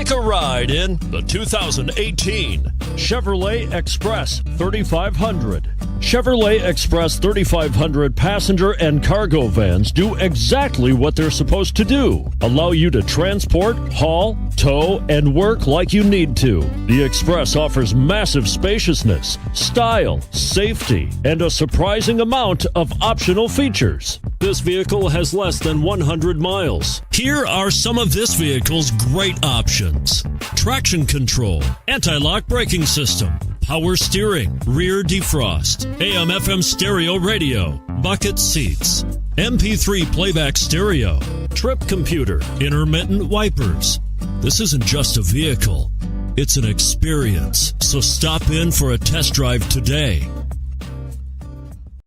Take a ride in the 2018 Chevrolet Express 3500. Chevrolet Express 3500 passenger and cargo vans do exactly what they're supposed to do. Allow you to transport, haul, tow, and work like you need to. The Express offers massive spaciousness, style, safety, and a surprising amount of optional features. This vehicle has less than 100 miles. Here are some of this vehicle's great options: traction control, anti-lock braking system, power steering, rear defrost, AM/FM stereo radio, bucket seats, MP3 playback stereo, trip computer, intermittent wipers. This isn't just a vehicle, it's an experience. So stop in for a test drive today.